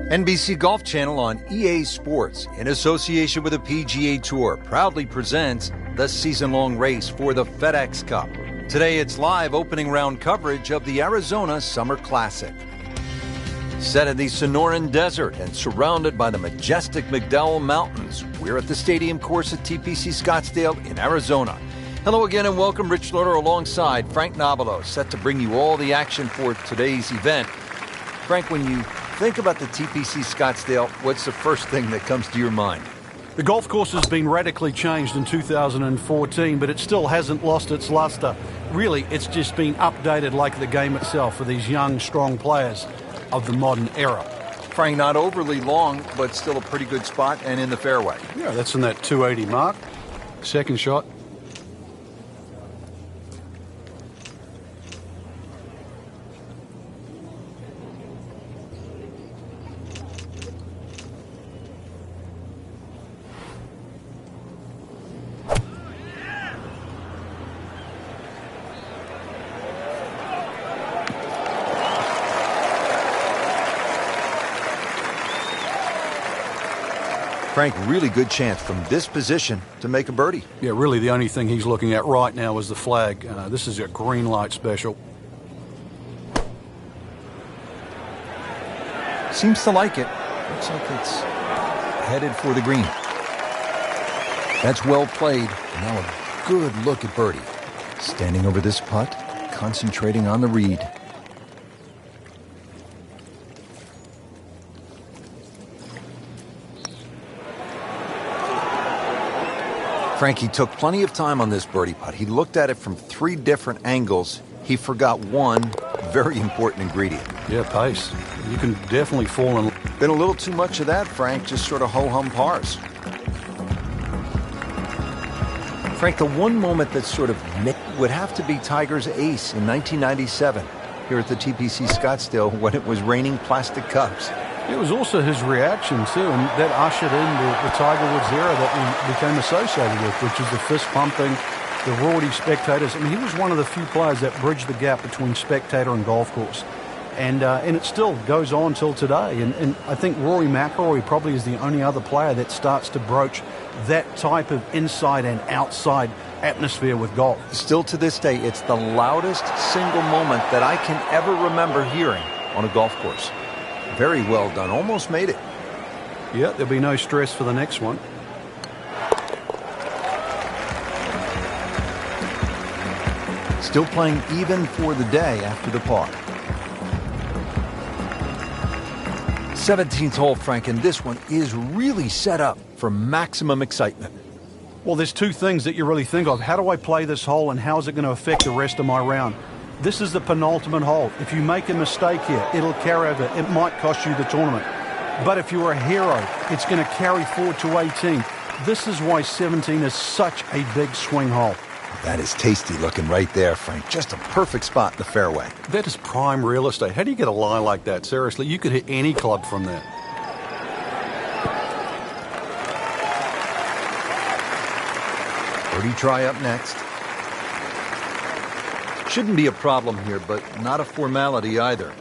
NBC Golf Channel on EA Sports, in association with the PGA Tour, proudly presents the season-long race for the FedEx Cup. Today it's live opening round coverage of the Arizona Summer Classic. Set in the Sonoran Desert and surrounded by the majestic McDowell Mountains, we're at the stadium course at TPC Scottsdale in Arizona. Hello again and welcome. Rich Loader alongside Frank Nobilo, set to bring you all the action for today's event. Frank, when you think about the TPC Scottsdale, what's the first thing that comes to your mind? The golf course has been radically changed in 2014, but it still hasn't lost its luster. Really, it's just been updated like the game itself for these young, strong players of the modern era. Frank, not overly long, but still a pretty good spot and in the fairway. Yeah, that's in that 280 mark. Second shot. Frank, really good chance from this position to make a birdie. Yeah, really the only thing he's looking at right now is the flag. This is a green light special. Seems to like it. Looks like it's headed for the green. That's well played. Now a good look at birdie. Standing over this putt, concentrating on the read. Frankie took plenty of time on this birdie putt. He looked at it from 3 different angles. He forgot one very important ingredient. Yeah, pace. You can definitely fall in. Been a little too much of that, Frank, just sort of ho-hum pars. Frank, the one moment that sort of would have to be Tiger's ace in 1997 here at the TPC Scottsdale when it was raining plastic cups. It was also his reaction, too, and that ushered in the Tiger Woods era that we became associated with, which is the fist-pumping, the Rory spectators. I mean, he was one of the few players that bridged the gap between spectator and golf course. And it still goes on till today. And I think Rory Mcllroy probably is the only other player that starts to broach that type of inside and outside atmosphere with golf. Still to this day, it's the loudest single moment that I can ever remember hearing on a golf course. Very well done. Almost made it. Yeah, there'll be no stress for the next one. Still playing even for the day after the par. 17th hole, Frank, and this one is really set up for maximum excitement. Well, there's 2 things that you really think of. How do I play this hole and how is it going to affect the rest of my round? This is the penultimate hole. If you make a mistake here, it'll carry over. It might cost you the tournament. But if you're a hero, it's going to carry forward to 18. This is why 17 is such a big swing hole. That is tasty looking right there, Frank. Just a perfect spot in the fairway. That is prime real estate. How do you get a lie like that? Seriously, you could hit any club from that. Birdie try up next. Shouldn't be a problem here, but not a formality either.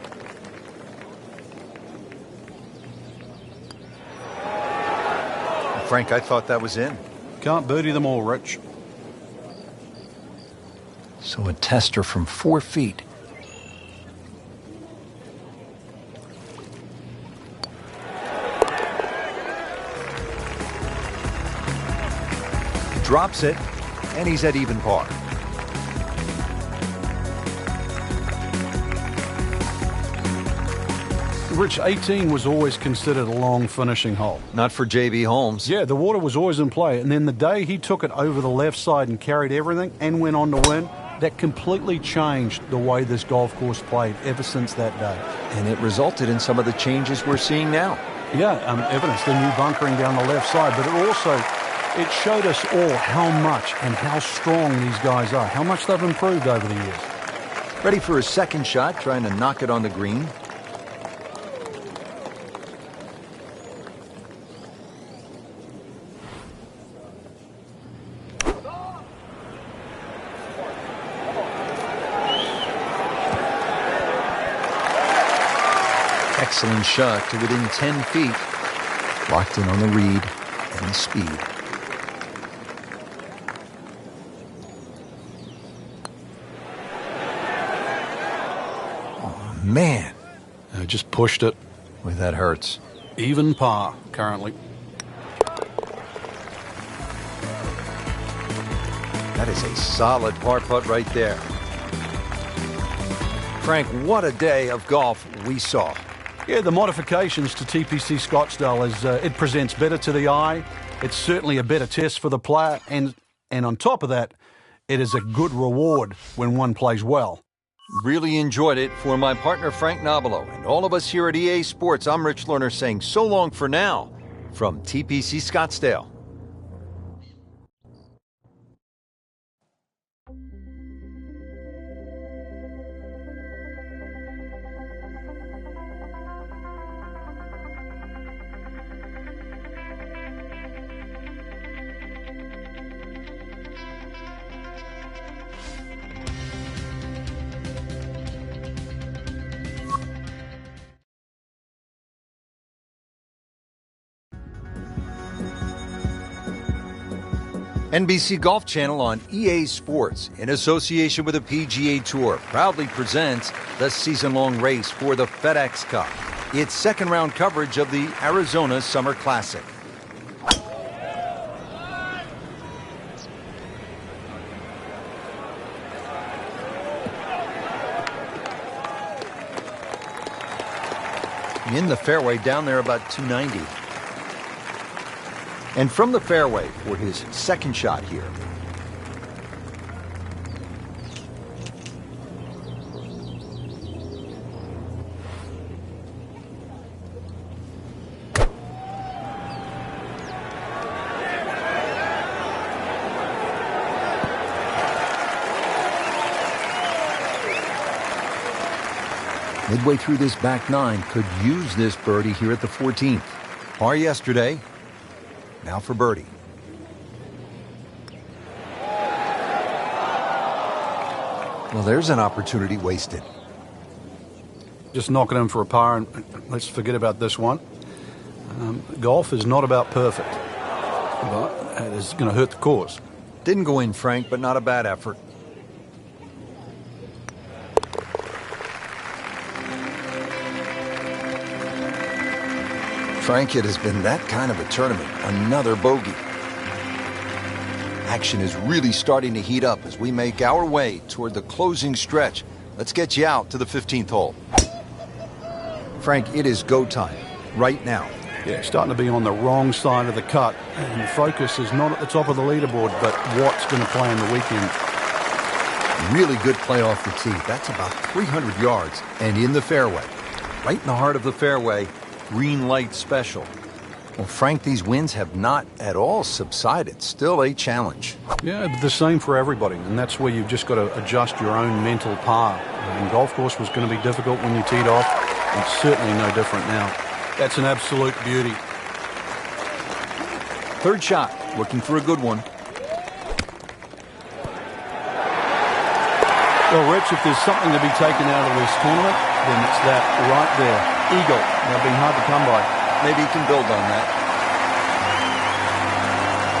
Frank, I thought that was in. Can't birdie them all, Rich. So a tester from 4 feet. Drops it, and he's at even par. Rich, 18 was always considered a long finishing hole. Not for J.B. Holmes. Yeah, the water was always in play. And then the day he took it over the left side and carried everything and went on to win, that completely changed the way this golf course played ever since that day. And it resulted in some of the changes we're seeing now. Yeah, evidence, the new bunkering down the left side. But it showed us all how much and how strong these guys are, how much they've improved over the years. Ready for his second shot, trying to knock it on the green. Excellent shot to within 10 feet. Locked in on the read and the speed. Oh, man. Just pushed it. Boy, that hurts. Even par currently. That is a solid par putt right there. Frank, what a day of golf we saw. Yeah, the modifications to TPC Scottsdale is it presents better to the eye. It's certainly a better test for the player, and on top of that, it is a good reward when one plays well. Really enjoyed it. For my partner Frank Nobilo and all of us here at EA Sports, I'm Rich Lerner saying so long for now from TPC Scottsdale. NBC Golf Channel on EA Sports, in association with the PGA Tour, proudly presents the season-long race for the FedEx Cup. Its second-round coverage of the Arizona Summer Classic. In the fairway, down there about 290. And from the fairway for his second shot here. Midway through this back nine, could use this birdie here at the 14th. Par yesterday. Now for birdie. Well, there's an opportunity wasted. Just knock it in for a par, and let's forget about this one. Golf is not about perfect, but it is going to hurt the course. Didn't go in, Frank, but not a bad effort. Frank, it has been that kind of a tournament. Another bogey. Action is really starting to heat up as we make our way toward the closing stretch. Let's get you out to the 15th hole. Frank, it is go time right now. Yeah, starting to be on the wrong side of the cut, and the focus is not at the top of the leaderboard, but what's going to play in the weekend. Really good play off the tee. That's about 300 yards and in the fairway. Right in the heart of the fairway. Green light special. Well, Frank, these winds have not at all subsided. Still a challenge. Yeah, the same for everybody, and that's where you've just got to adjust your own mental par. And golf course was going to be difficult when you teed off. It's certainly no different now. That's an absolute beauty. Third shot, looking for a good one. Well, Rich, if there's something to be taken out of this tournament, then it's that right there. Eagle. They've been hard to come by. Maybe you can build on that.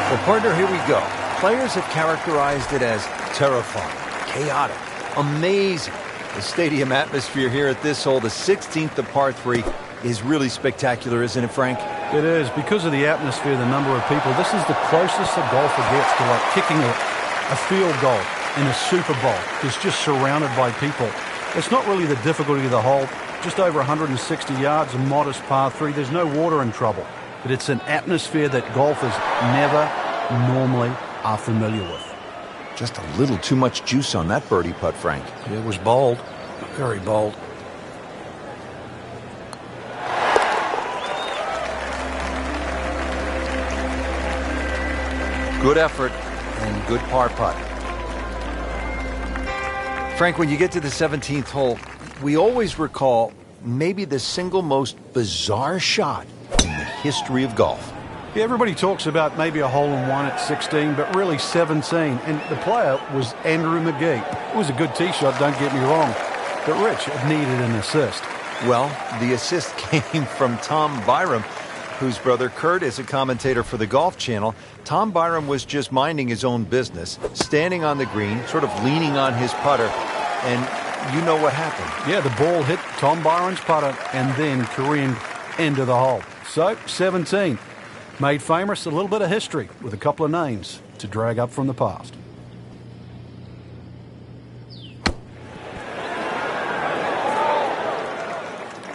Well, partner, here we go. Players have characterized it as terrifying, chaotic, amazing. The stadium atmosphere here at this hole, the 16th of par 3, is really spectacular, isn't it, Frank? It is. Because of the atmosphere, the number of people, this is the closest a golfer gets to like kicking a field goal in a Super Bowl. It's just surrounded by people. It's not really the difficulty of the hole. Just over 160 yards, a modest par 3. There's no water in trouble. But it's an atmosphere that golfers never normally are familiar with. Just a little too much juice on that birdie putt, Frank. It was bold. Very bold. Good effort and good par putt. Frank, when you get to the 17th hole, we always recall maybe the single most bizarre shot in the history of golf. Yeah, everybody talks about maybe a hole-in-one at 16, but really 17. And the player was Andrew McGee. It was a good tee shot, don't get me wrong. But Rich, it needed an assist. Well, the assist came from Tom Byram, whose brother Kurt is a commentator for the Golf Channel. Tom Byram was just minding his own business, standing on the green, sort of leaning on his putter, and you know what happened. Yeah, the ball hit Tom Byram's putter and then careened into the hole. So, 17. Made famous, a little bit of history with a couple of names to drag up from the past.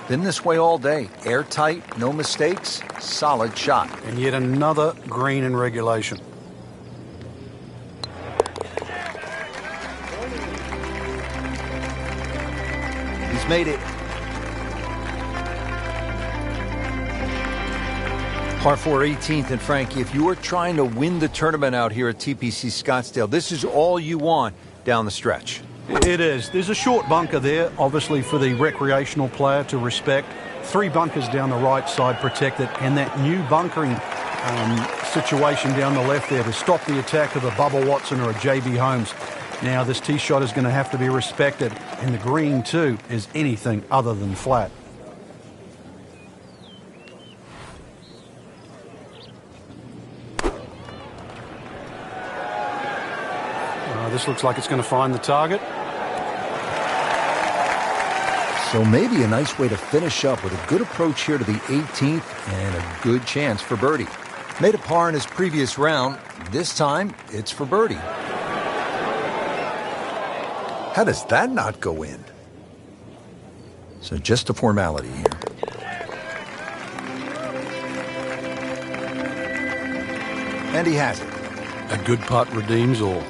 Been this way all day. Airtight, no mistakes, solid shot. And yet another green in regulation. He's made it. Par 4 18th, and Frankie, if you are trying to win the tournament out here at TPC Scottsdale, this is all you want down the stretch. It is. There's a short bunker there, obviously for the recreational player to respect. 3 bunkers down the right side protected, and that new bunkering situation down the left there to stop the attack of a Bubba Watson or a JB Holmes. Now this tee shot is going to have to be respected, and the green too is anything other than flat. This looks like it's going to find the target. So maybe a nice way to finish up with a good approach here to the 18th and a good chance for birdie. Made a par in his previous round. This time, it's for birdie. How does that not go in? So just a formality here. And he has it. A good putt redeems all.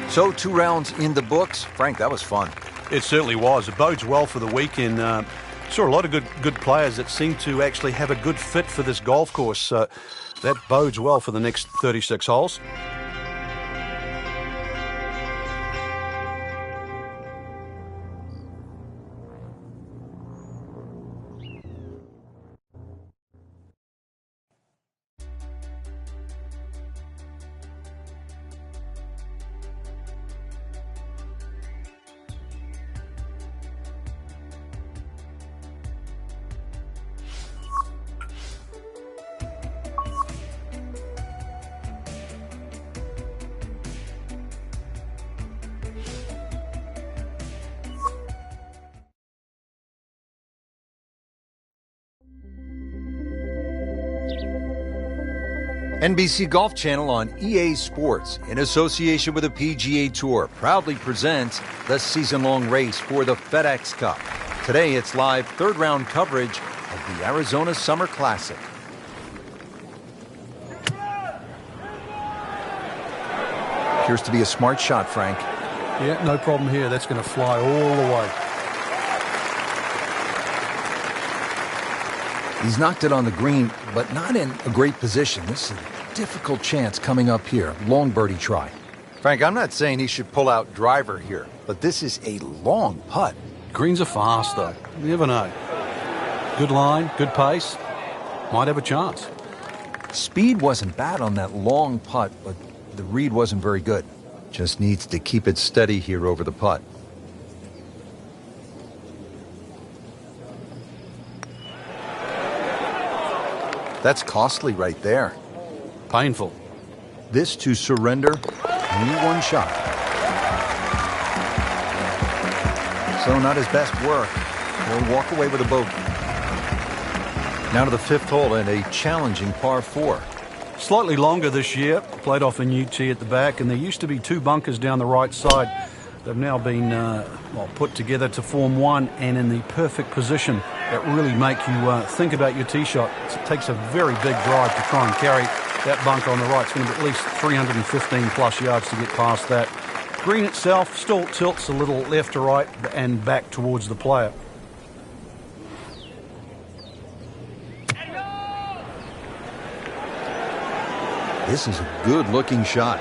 So 2 rounds in the books. Frank, that was fun. It certainly was. It bodes well for the weekend. Saw a lot of good players that seem to actually have a good fit for this golf course. So that bodes well for the next 36 holes. NBC Golf Channel on EA Sports, in association with the PGA Tour, proudly presents the season-long race for the FedEx Cup. Today, it's live third-round coverage of the Arizona Summer Classic. Appears to be a smart shot, Frank. Yeah, no problem here. That's going to fly all the way. He's knocked it on the green, but not in a great position. This is a difficult chance coming up here. Long birdie try. Frank, I'm not saying he should pull out driver here, but this is a long putt. Greens are fast, though. You never know. Good line, good pace. Might have a chance. Speed wasn't bad on that long putt, but the read wasn't very good. Just needs to keep it steady here over the putt. That's costly right there. Painful. This to surrender, only one shot. So not his best work. He'll walk away with a bogey. Now to the 5th hole and a challenging par 4. Slightly longer this year. Played off a new tee at the back, and there used to be 2 bunkers down the right side. They've now been put together to form one, and in the perfect position that really make you think about your tee shot. It takes a very big drive to try and carry that bunker on the right. It's going to be at least 315 plus yards to get past that. Green itself still tilts a little left to right and back towards the player. This is a good-looking shot.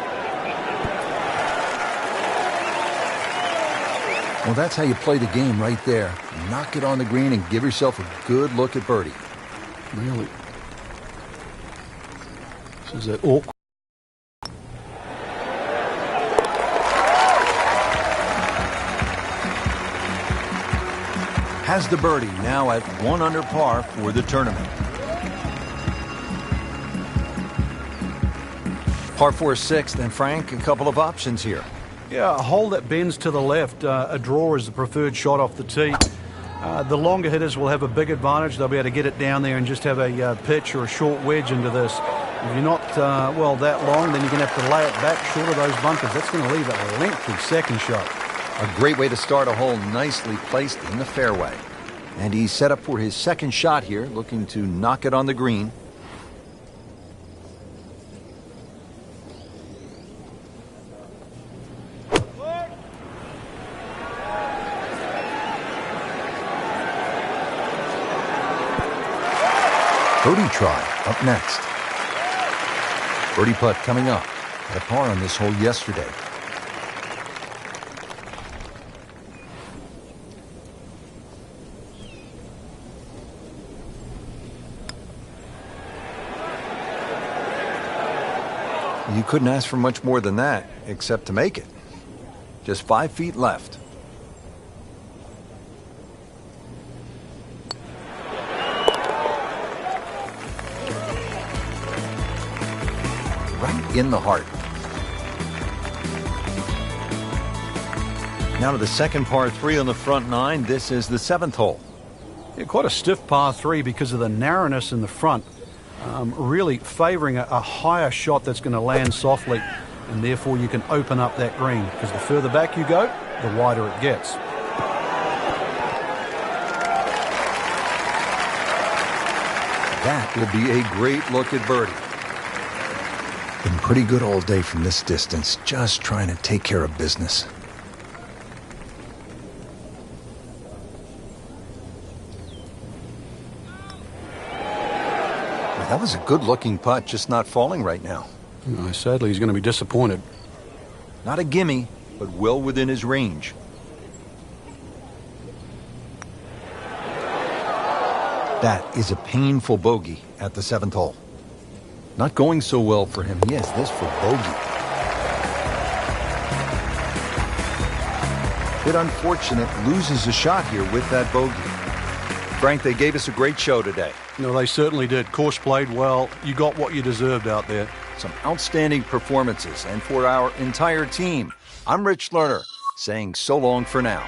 Well, that's how you play the game right there. Knock it on the green and give yourself a good look at birdie. Really? This is awkward. has the birdie, now at 1 under par for the tournament. Par 4 sixth, and Frank, a couple of options here. Yeah, a hole that bends to the left. A draw is the preferred shot off the tee. The longer hitters will have a big advantage. They'll be able to get it down there and just have a pitch or a short wedge into this. If you're not, that long, then you're going to have to lay it back short of those bunkers. That's going to leave a lengthy second shot. A great way to start a hole, nicely placed in the fairway. And he's set up for his second shot here, looking to knock it on the green. Birdie try up next. Birdie putt coming up. Had a par on this hole yesterday. You couldn't ask for much more than that, except to make it. Just 5 feet left. Right in the heart. Now to the second par 3 on the front 9. This is the 7th hole. Yeah, quite a stiff par 3 because of the narrowness in the front. Really favouring a higher shot that's going to land softly, and therefore you can open up that green, because the further back you go, the wider it gets. That will be a great look at birdie. Been pretty good all day from this distance, just trying to take care of business. That was a good-looking putt, just not falling right now. Sadly, he's going to be disappointed. Not a gimme, but well within his range. That is a painful bogey at the 7th hole. Not going so well for him. He has this for bogey. Bit unfortunate, loses a shot here with that bogey. Frank, they gave us a great show today. No, they certainly did. Course played well. You got what you deserved out there. Some outstanding performances. And for our entire team, I'm Rich Lerner, saying so long for now.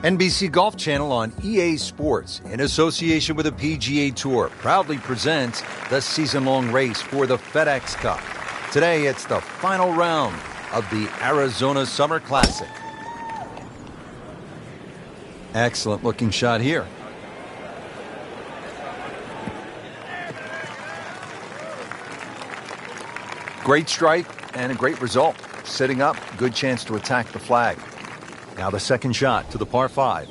NBC Golf Channel on EA Sports, in association with the PGA Tour, proudly presents the season-long race for the FedEx Cup. Today, it's the final round of the Arizona Summer Classic. Excellent looking shot here. Great strike and a great result. Sitting up, good chance to attack the flag. Now the second shot to the par 5.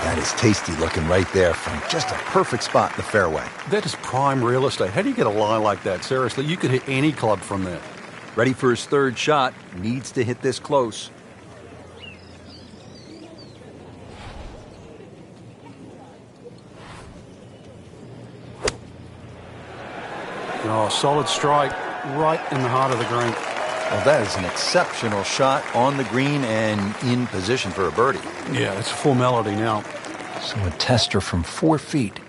That is tasty looking right there from just a perfect spot in the fairway. That is prime real estate. How do you get a lie like that? Seriously, you could hit any club from that. Ready for his third shot. Needs to hit this close. Oh, solid strike right in the heart of the green. Well, that is an exceptional shot on the green and in position for a birdie. Yeah, it's a formality now. So a tester from 4 feet.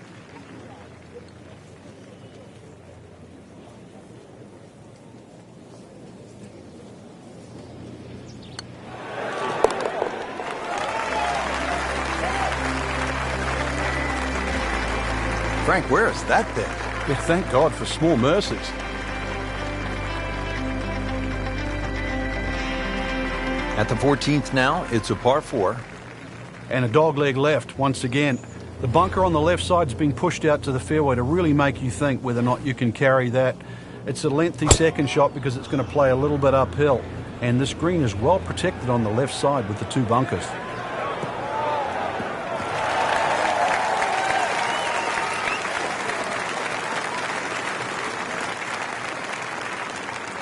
Frank, where is that thing? Yeah, thank God for small mercies. At the 14th now, it's a par 4. And a dogleg left once again. The bunker on the left side's been pushed out to the fairway to really make you think whether or not you can carry that. It's a lengthy second shot because it's going to play a little bit uphill. And this green is well protected on the left side with the 2 bunkers.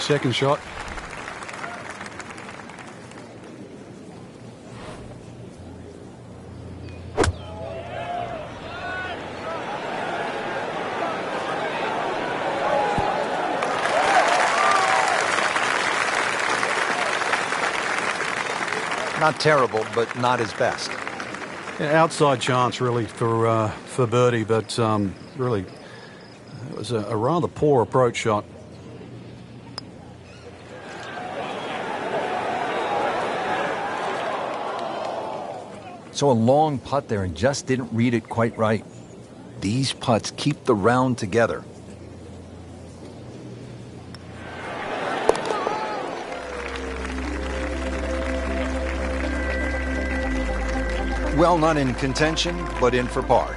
Second shot. Not terrible, but not his best. Yeah, outside chance, really, for birdie, but really, it was a rather poor approach shot. So a long putt there and just didn't read it quite right. These putts keep the round together. Well, not in contention, but in for par.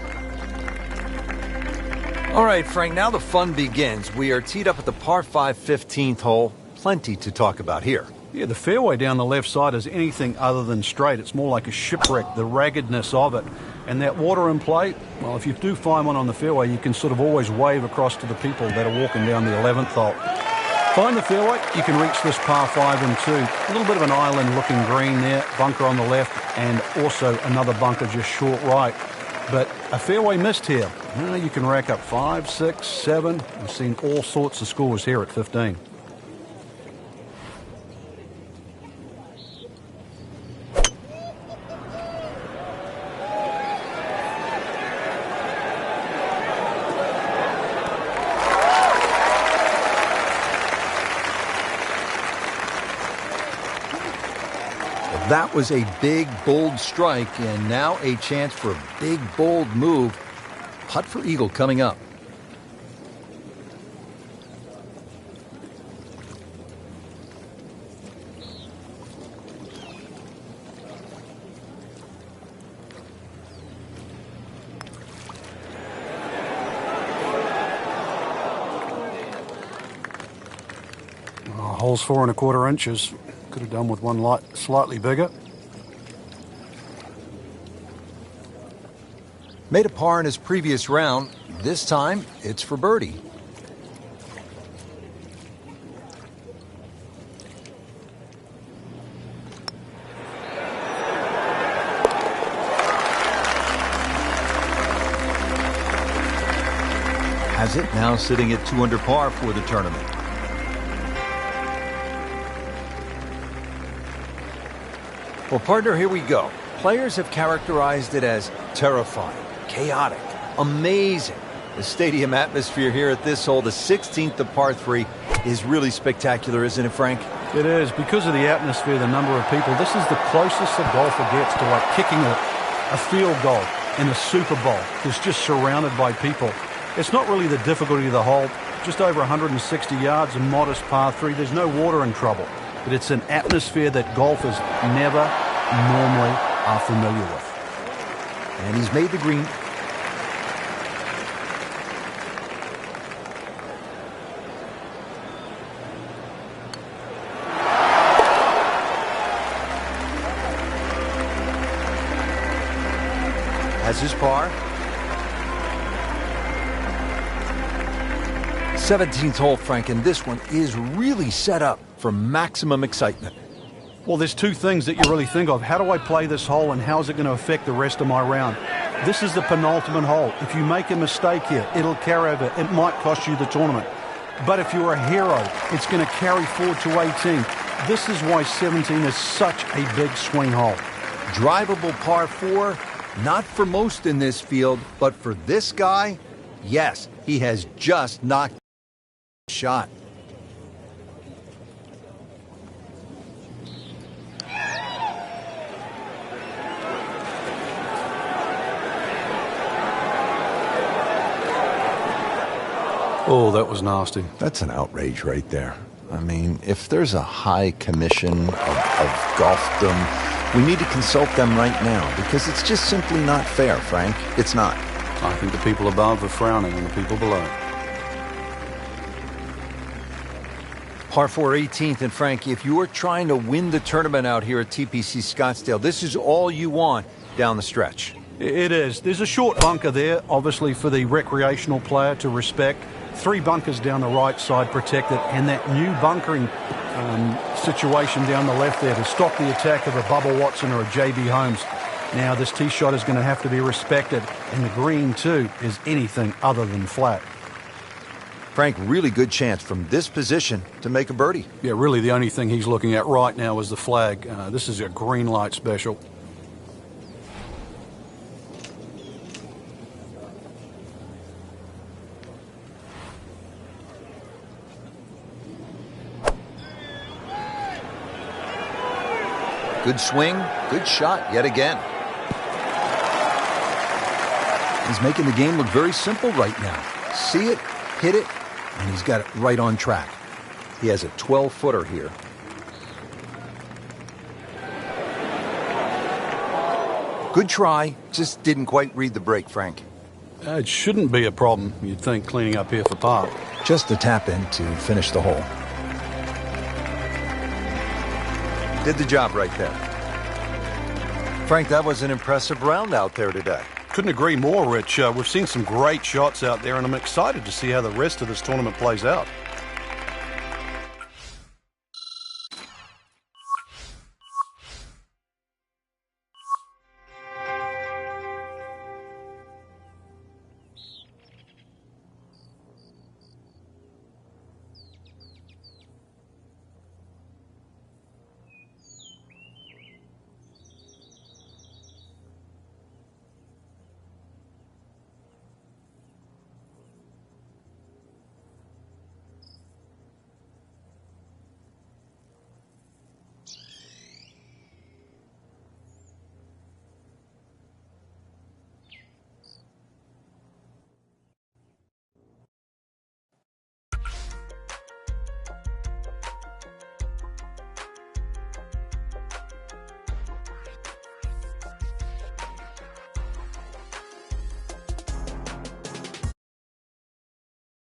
All right, Frank, now the fun begins. We are teed up at the par 5 15th hole. Plenty to talk about here. Yeah, the fairway down the left side is anything other than straight. It's more like a shipwreck, the raggedness of it. And that water in play, well, if you do find one on the fairway, you can sort of always wave across to the people that are walking down the 11th hole. Find the fairway, you can reach this par 5 and 2. A little bit of an island-looking green there, bunker on the left, and also another bunker just short right. But a fairway missed here. You can rack up 5, 6, 7. We've seen all sorts of scores here at 15. That was a big, bold strike, and now a chance for a big, bold move. Putt for eagle coming up. Hole's 4 1/4 inches. Could have done with one light, slightly bigger. Made a par in his previous round. This time, it's for birdie. Has it now sitting at 2 under par for the tournament. Well, partner, here we go. Players have characterized it as terrifying, chaotic, amazing. The stadium atmosphere here at this hole, the 16th of par 3, is really spectacular, isn't it, Frank? It is. Because of the atmosphere, the number of people, this is the closest a golfer gets to like kicking a field goal in a Super Bowl. It's just surrounded by people. It's not really the difficulty of the hole. Just over 160 yards, a modest par 3. There's no water in trouble. But it's an atmosphere that golfers never normally are familiar with. And he's made the green. Has his par. 17th hole, Frank, and this one is really set up for maximum excitement. Well, there's two things that you really think of. How do I play this hole and how is it going to affect the rest of my round? This is the penultimate hole. If you make a mistake here, it'll carry over. It might cost you the tournament. But if you're a hero, it's going to carry forward to 18. This is why 17 is such a big swing hole. Drivable par 4, not for most in this field, but for this guy, yes, he has just knocked a shot. Oh, that was nasty. That's an outrage right there. I mean, if there's a high commission of golfdom, we need to consult them right now because it's just simply not fair, Frank. It's not. I think the people above are frowning on the people below. Par 4 18th, and Frank, if you are trying to win the tournament out here at TPC Scottsdale, this is all you want down the stretch. It is. There's a short bunker there, obviously for the recreational player to respect. 3 bunkers down the right side protected, and that new bunkering situation down the left there to stop the attack of a Bubba Watson or a JB Holmes. Now this tee shot is going to have to be respected, and the green too is anything other than flat. Frank, really good chance from this position to make a birdie. Yeah, really the only thing he's looking at right now is the flag. This is a green light special. Good swing, good shot yet again. He's making the game look very simple right now. See it, hit it, and he's got it right on track. He has a 12-footer here. Good try, just didn't quite read the break, Frank. It shouldn't be a problem, you'd think, cleaning up here for par. Just a tap in to finish the hole. Did the job right there. Frank, that was an impressive round out there today. Couldn't agree more, Rich. We've seen some great shots out there, and I'm excited to see how the rest of this tournament plays out.